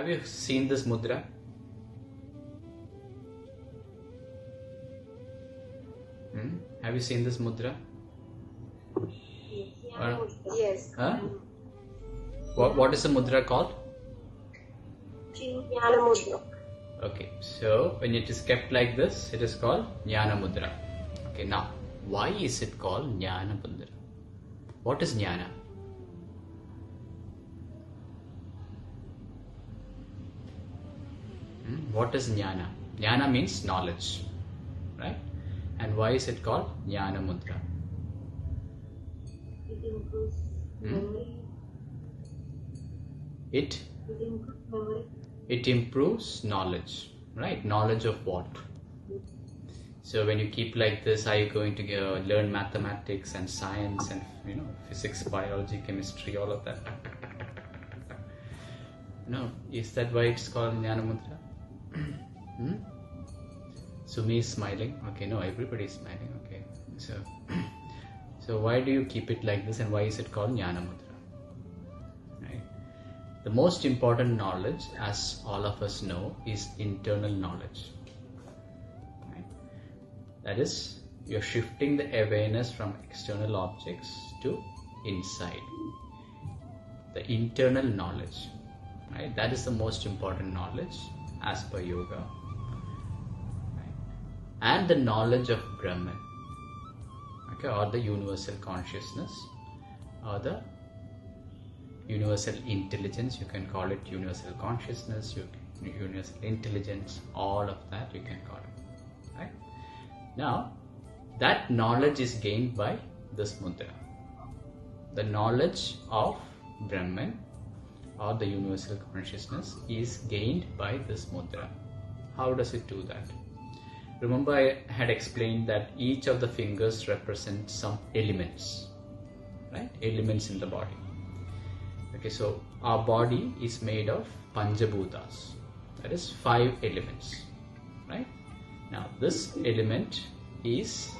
you seen this mudra? Have you seen this mudra? Yes. Huh? What is the mudra called? Jnana Mudra. Okay, so when it is kept like this, it is called Jnana Mudra. Okay, now why is it called Jnana Mudra? What is Jnana? What is Jnana? Jnana means knowledge, right? And why is it called Jnana Mudra? It improves memory. It improves memory. It improves knowledge, right? Knowledge of what? So when you keep like this, are you going to learn mathematics and science and physics, biology, chemistry, all of that? No, is that why it's called Jnana Mudra? Sumi is smiling. Okay, no, everybody is smiling. Okay, so why do you keep it like this, and why is it called Jnana Mudra? Right? The most important knowledge, as all of us know, is internal knowledge. Right? That is, you're shifting the awareness from external objects to inside. The internal knowledge, right? That is the most important knowledge as per yoga. And the knowledge of Brahman, okay, or the universal consciousness, or the universal intelligence. You can call it universal consciousness, universal intelligence, all of that you can call it. Right? Now, that knowledge is gained by this mudra. The knowledge of Brahman or the universal consciousness is gained by this mudra. How does it do that? Remember, I had explained that each of the fingers represents some elements, right? Elements in the body. Okay, so our body is made of Panchabhutas, that is 5 elements, right? Now, this element is,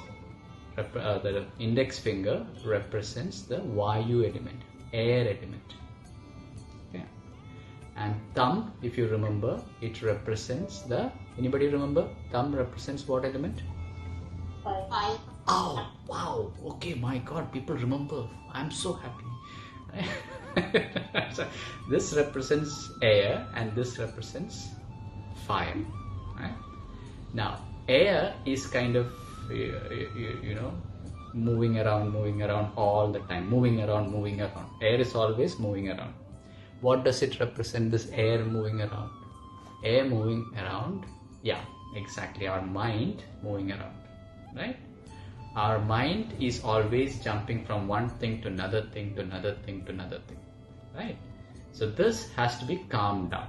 the index finger represents the Vayu element, air element. Okay. And thumb, if you remember, it represents the, anybody remember? Thumb represents what element? Fire. Oh, wow. Okay, my God, people remember. I'm so happy. So this represents air and this represents fire. Right? Now, air is kind of, moving around all the time. Moving around. Air is always moving around. What does it represent, this air moving around? Air moving around, yeah, exactly, our mind moving around, right? Our mind is always jumping from one thing to another thing to another thing to another thing, right? So this has to be calmed down,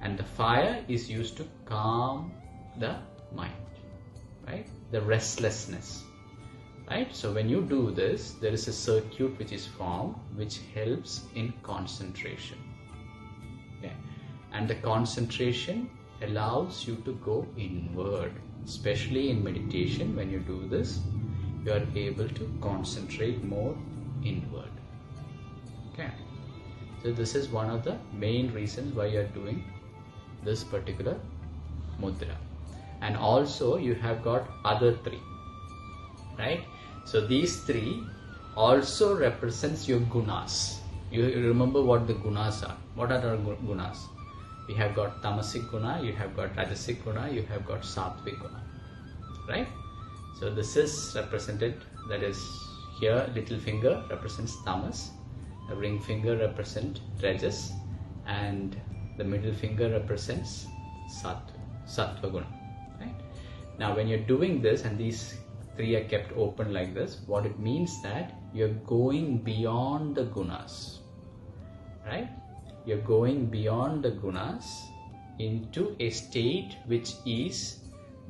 and the fire is used to calm the mind, right? The restlessness, right? So when you do this, there is a circuit which is formed which helps in concentration. Okay? And the concentration allows you to go inward. Especially in meditation, when you do this, you are able to concentrate more inward. Okay. So this is one of the main reasons why you are doing this particular mudra. And also you have got other 3, right? So these 3 also represents your gunas. You remember what the gunas are. What are our gunas? You have got tamasic guna, you have got rajasic guna, you have got sattvic guna, right? So this is represented, that is here little finger represents tamas, the ring finger represents rajas, and the middle finger represents sattva guna, right? Now when you're doing this and these 3 are kept open like this, what it means that you're going beyond the gunas, right? You're going beyond the gunas into a state which is,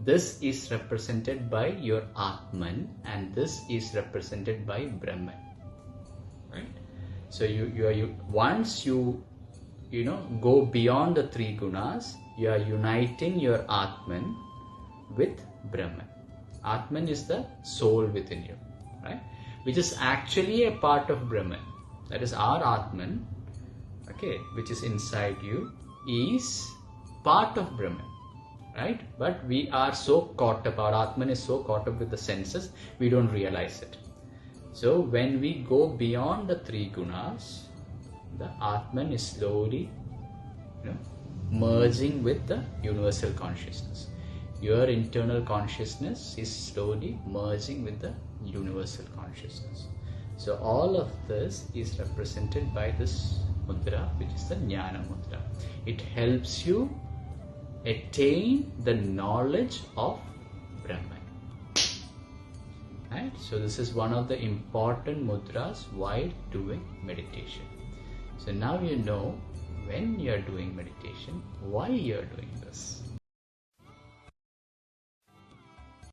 this is represented by your Atman and this is represented by Brahman, right? So once you go beyond the 3 gunas, you are uniting your Atman with Brahman. Atman is the soul within you, right? Which is actually a part of Brahman. That is our Atman, okay, which is inside you, is part of Brahman, right? But we are so caught up, our Atman is so caught up with the senses, we don't realize it. So when we go beyond the three gunas, the Atman is slowly, merging with the universal consciousness. Your internal consciousness is slowly merging with the universal consciousness. So all of this is represented by this mudra, which is the Jnana Mudra. It helps you attain the knowledge of Brahman. Right? So this is one of the important mudras while doing meditation. So now you know when you are doing meditation, why you are doing this.